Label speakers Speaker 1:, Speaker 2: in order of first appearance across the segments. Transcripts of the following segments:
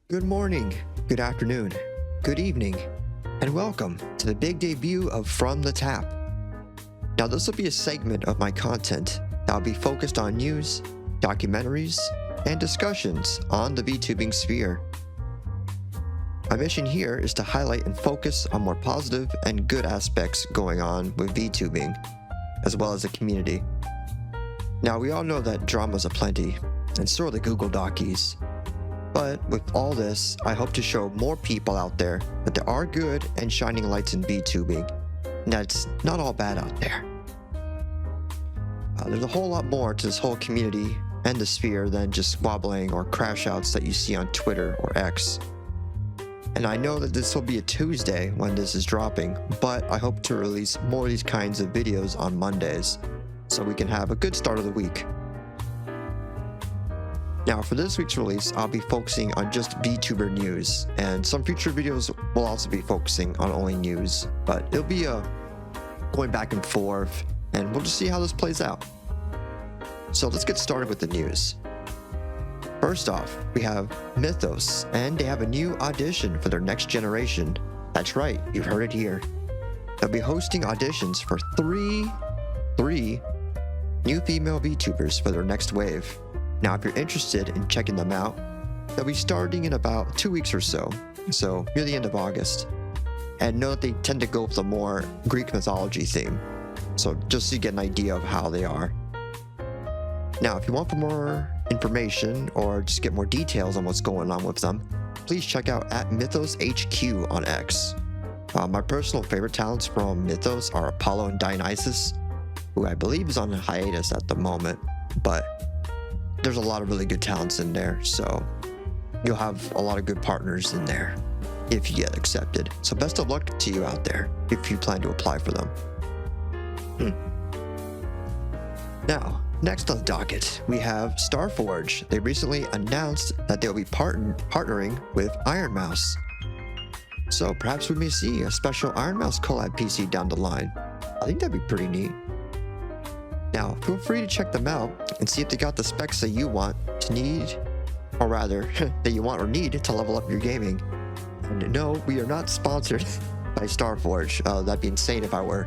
Speaker 1: Good morning, good afternoon, good evening, and welcome to the big debut of From the Tap. Now, this will be a segment of my content that will be focused on news, documentaries, and discussions on the VTubing sphere. My mission here is to highlight and focus on more positive and good aspects going on with VTubing, as well as the community. Now, we all know that drama's aplenty, and so are the Google Docies. But with all this, I hope to show more people out there that there are good and shining lights in VTubing, and that it's not all bad out there. There's a whole lot more to this whole community and the sphere than just squabbling or crash outs that you see on Twitter or X. And I know that this will be a Tuesday when this is dropping, but I hope to release more of these kinds of videos on Mondays, so we can have a good start of the week. Now, for this week's release, I'll be focusing on just VTuber news, and some future videos will also be focusing on only news, but it'll be going back and forth, and we'll just see how this plays out. So let's get started with the news. First off, we have Mythos, and they have a new audition for their next generation. That's right, you've heard it here. They'll be hosting auditions for three new female VTubers for their next wave. Now, if you're interested in checking them out, they'll be starting in about 2 weeks or so near the end of August. And know that they tend to go with a more Greek mythology theme, so just so you get an idea of how they are. Now, if you want more information or just get more details on what's going on with them, please check out @MythosHQ on X. My personal favorite talents from Mythos are Apollo and Dionysus, who I believe is on a hiatus at the moment, but there's a lot of really good talents in there, so you'll have a lot of good partners in there if you get accepted. So best of luck to you out there if you plan to apply for them. Now, next on the docket, we have Starforge. They recently announced that they'll be partnering with Iron Mouse. So perhaps we may see a special Iron Mouse collab PC down the line. I think that'd be pretty neat. Now, feel free to check them out and see if they got the specs that you want to need, or rather, that you want or need to level up your gaming. And no, we are not sponsored by Starforge. That'd be insane if I were.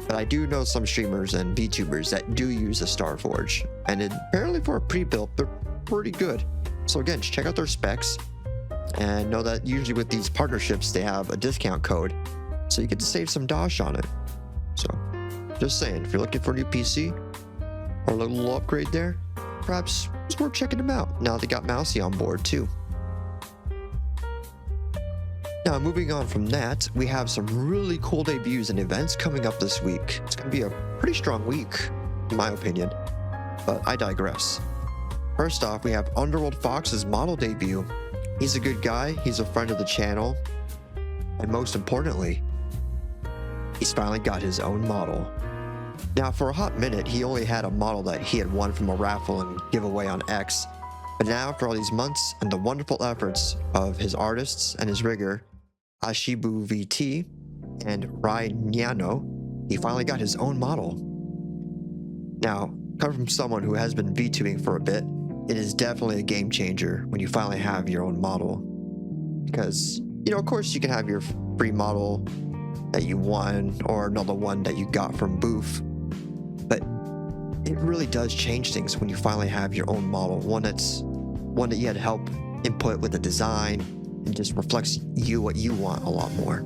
Speaker 1: But I do know some streamers and VTubers that do use a Starforge, and apparently for a pre-built, they're pretty good. So again, just check out their specs, and know that usually with these partnerships, they have a discount code, so you get to save some dosh on it. So, just saying, if you're looking for a new PC or a little upgrade there, perhaps it's worth checking them out. Now they got Mousy on board too. Now, moving on from that, we have some really cool debuts and events coming up this week. It's going to be a pretty strong week, in my opinion, but I digress. First off, we have Underworld Fox's model debut. He's a good guy, he's a friend of the channel, and most importantly, he's finally got his own model. Now, for a hot minute, he only had a model that he had won from a raffle and giveaway on X, but now, after all these months and the wonderful efforts of his artists and his rigger, Ashibu VT and Rai Nyano, he finally got his own model. Now, coming from someone who has been VTubing for a bit, it is definitely a game changer when you finally have your own model. Because, of course you can have your free model that you won or another one that you got from Booth, but it really does change things when you finally have your own model, one that you had help input with the design and just reflects what you want a lot more.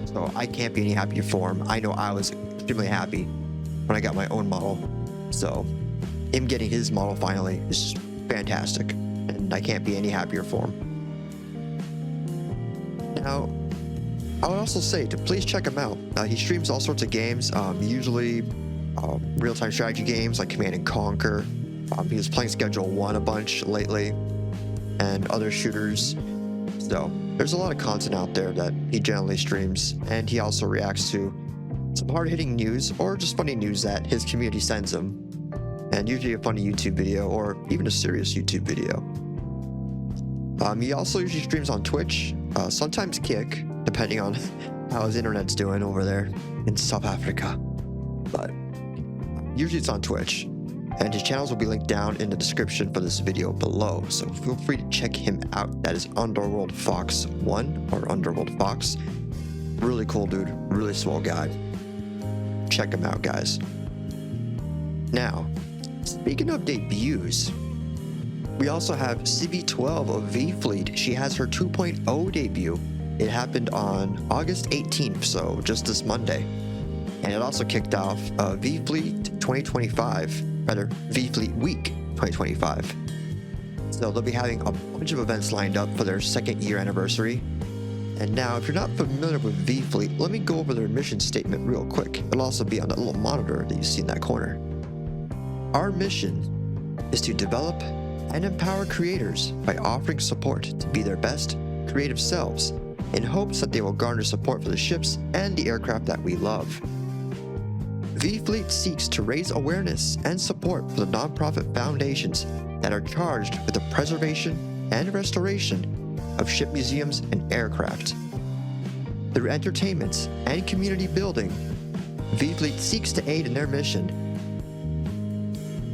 Speaker 1: So I can't be any happier for him. I know I was extremely happy when I got my own model, so him getting his model finally is fantastic, and I can't be any happier for him. Now, I would also say to please check him out. He streams all sorts of games, usually real-time strategy games like Command & Conquer. He was playing Schedule 1 a bunch lately, and other shooters. So there's a lot of content out there that he generally streams, and he also reacts to some hard-hitting news or just funny news that his community sends him, and usually a funny YouTube video or even a serious YouTube video. He also usually streams on Twitch, sometimes Kick, depending on how his internet's doing over there in South Africa. But usually it's on Twitch. and his channels will be linked down in the description for this video below, so feel free to check him out. That is Underworld Fox 1 or Underworld Fox. Really cool dude, really swell guy. Check him out, guys. Now, speaking of debuts, we also have CV12 of V-Fleet. She has her 2.0 debut. It happened on August 18th, so just this Monday. And it also kicked off V-Fleet 2025, rather V-Fleet Week 2025. So they'll be having a bunch of events lined up for their second year anniversary. And now, if you're not familiar with V-Fleet, let me go over their mission statement real quick. It'll also be on that little monitor that you see in that corner. Our mission is to develop and empower creators by offering support to be their best creative selves in hopes that they will garner support for the ships and the aircraft that we love. V-Fleet seeks to raise awareness and support for the nonprofit foundations that are charged with the preservation and restoration of ship museums and aircraft. Through entertainment and community building, V-Fleet seeks to aid in their mission.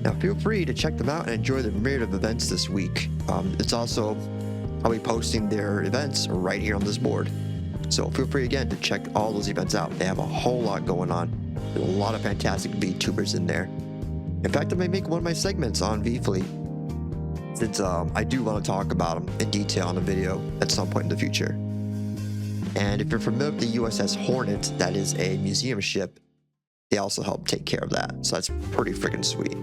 Speaker 1: Now feel free to check them out and enjoy the myriad of events this week. I'll be posting their events right here on this board. So feel free again to check all those events out. They have a whole lot going on. There's a lot of fantastic VTubers in there. In fact, I may make one of my segments on V-Fleet, since I do want to talk about them in detail in a video at some point in the future. And if you're familiar with the USS Hornet, that is a museum ship, they also help take care of that. So that's pretty freaking sweet.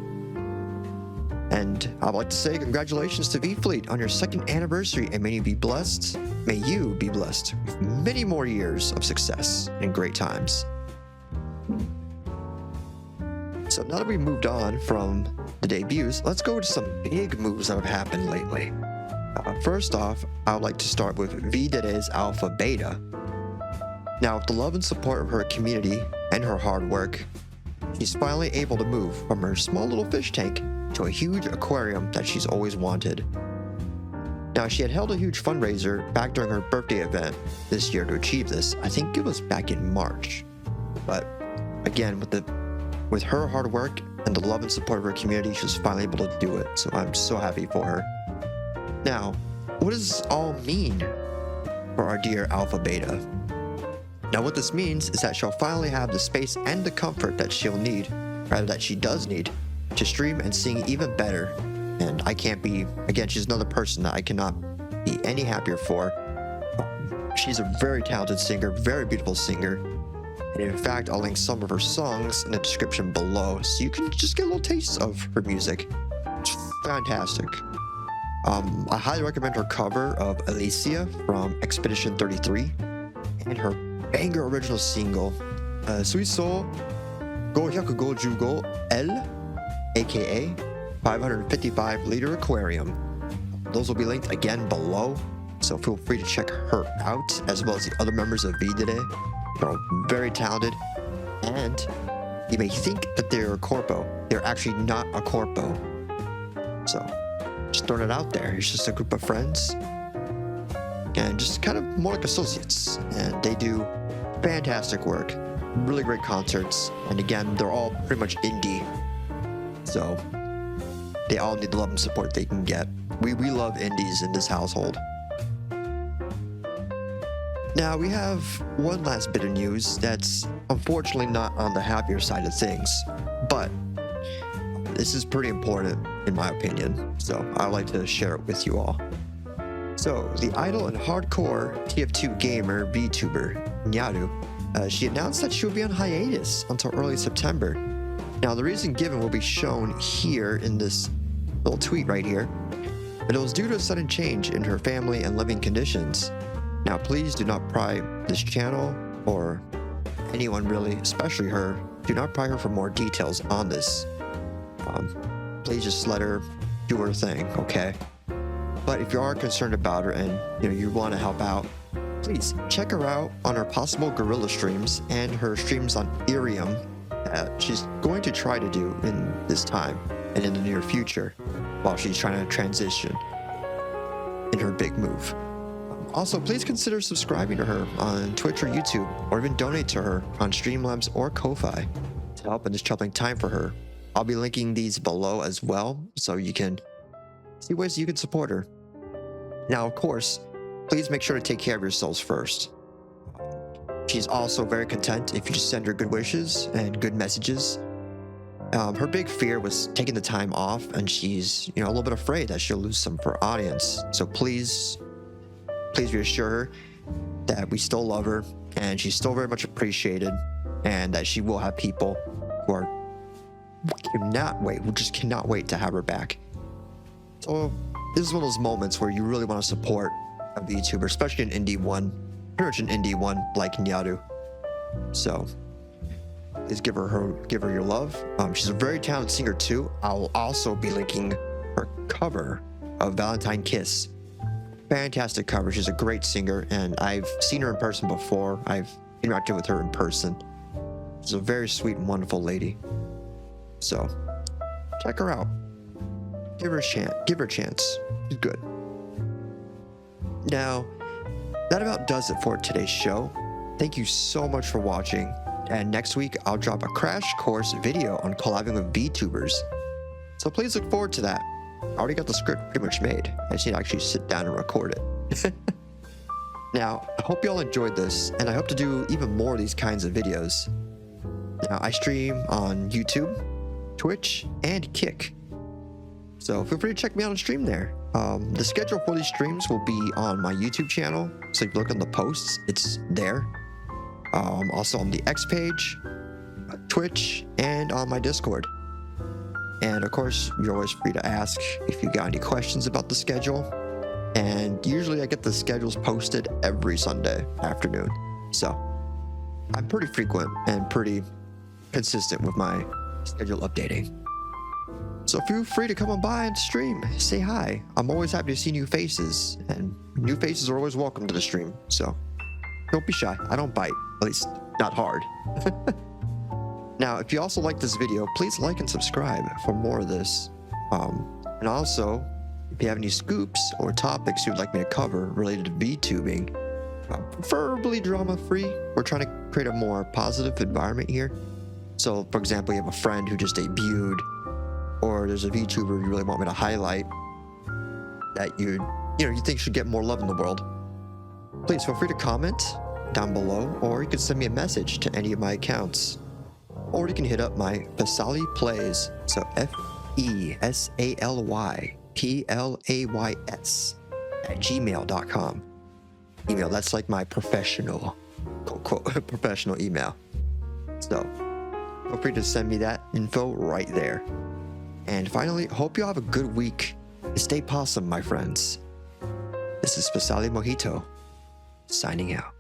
Speaker 1: And I'd like to say congratulations to V-Fleet on your second anniversary, and may you be blessed with many more years of success and great times. So now that we've moved on from the debuts, let's go to some big moves that have happened lately. First off, I would like to start with Vtuber's Alpha Beta. Now, with the love and support of her community and her hard work, she's finally able to move from her small little fish tank to a huge aquarium that she's always wanted. Now, she had held a huge fundraiser back during her birthday event this year to achieve this. I think it was back in March. But again, with her hard work and the love and support of her community, she was finally able to do it. So I'm so happy for her. Now, what does this all mean for our dear Alpha Beta? Now, what this means is that she'll finally have the space and the comfort that she does need to stream and sing even better. And I can't be, again, she's another person that I cannot be any happier for. She's a very talented singer, very beautiful singer. And in fact, I'll link some of her songs in the description below, so you can just get a little taste of her music. It's fantastic. I highly recommend her cover of Alicia from Expedition 33 and her banger original single, Suiso 555L, aka 555 Liter Aquarium. Those will be linked again below, so feel free to check her out, as well as the other members of V-Today. They're very talented, and you may think that they're a corpo. They're actually not a corpo. So, just throwing it out there. It's just a group of friends, and just kind of more like associates. And they do fantastic work, really great concerts, and again, they're all pretty much indie. So, they all need the love and support they can get. We love indies in this household. Now, we have one last bit of news that's unfortunately not on the happier side of things, but this is pretty important in my opinion, so I'd like to share it with you all. So, the idol and hardcore TF2 gamer VTuber, Nyaru, she announced that she will be on hiatus until early September. Now, the reason given will be shown here in this little tweet right here, but it was due to a sudden change in her family and living conditions. Now, please do not pry this channel, or anyone really, especially her, do not pry her for more details on this. Please just let her do her thing, okay? But if you are concerned about her and you want to help out, please check her out on her possible Gorilla streams and her streams on Irium that she's going to try to do in this time and in the near future while she's trying to transition in her big move. Also, please consider subscribing to her on Twitch or YouTube, or even donate to her on Streamlabs or Ko-Fi to help in this troubling time for her. I'll be linking these below as well, so you can see ways you can support her. Now, of course, please make sure to take care of yourselves first. She's also very content if you just send her good wishes and good messages. Her big fear was taking the time off, and she's, a little bit afraid that she'll lose some of her audience. So please reassure her that we still love her, and she's still very much appreciated, and that she will have people who just cannot wait to have her back. So this is one of those moments where you really want to support a VTuber, especially an indie one, pretty much an indie one like Nyaru. So please give her your love. She's a very talented singer too. I'll also be linking her cover of Valentine Kiss. Fantastic cover. She's a great singer, and I've seen her in person before. I've interacted with her in person. She's a very sweet and wonderful lady. So check her out. Give her a chance. She's good. Now, that about does it for today's show. Thank you so much for watching. And next week, I'll drop a crash course video on collabing with VTubers. So please look forward to that. I already got the script pretty much made. I just need to actually sit down and record it. Now, I hope you all enjoyed this, and I hope to do even more of these kinds of videos. Now, I stream on YouTube, Twitch, and Kick. So feel free to check me out on stream there. The schedule for these streams will be on my YouTube channel. So if you look on the posts, it's there. Also on the X page, Twitch, and on my Discord. And of course, you're always free to ask if you got any questions about the schedule. And usually I get the schedules posted every Sunday afternoon. So I'm pretty frequent and pretty consistent with my schedule updating. So feel free to come on by and stream. Say hi. I'm always happy to see new faces, and new faces are always welcome to the stream. So don't be shy. I don't bite, at least not hard. Now, if you also like this video, please like and subscribe for more of this. And also, if you have any scoops or topics you'd like me to cover related to VTubing, preferably drama-free. We're trying to create a more positive environment here. So, for example, you have a friend who just debuted, or there's a VTuber you really want me to highlight that you think should get more love in the world. Please feel free to comment down below, or you can send me a message to any of my accounts. Or you can hit up my Fesally Plays, so FESALYPLAYS @gmail.com. Email, that's like my professional, quote, professional email. So feel free to send me that info right there. And finally, hope you all have a good week. Stay possum, my friends. This is Fesally Mojito, signing out.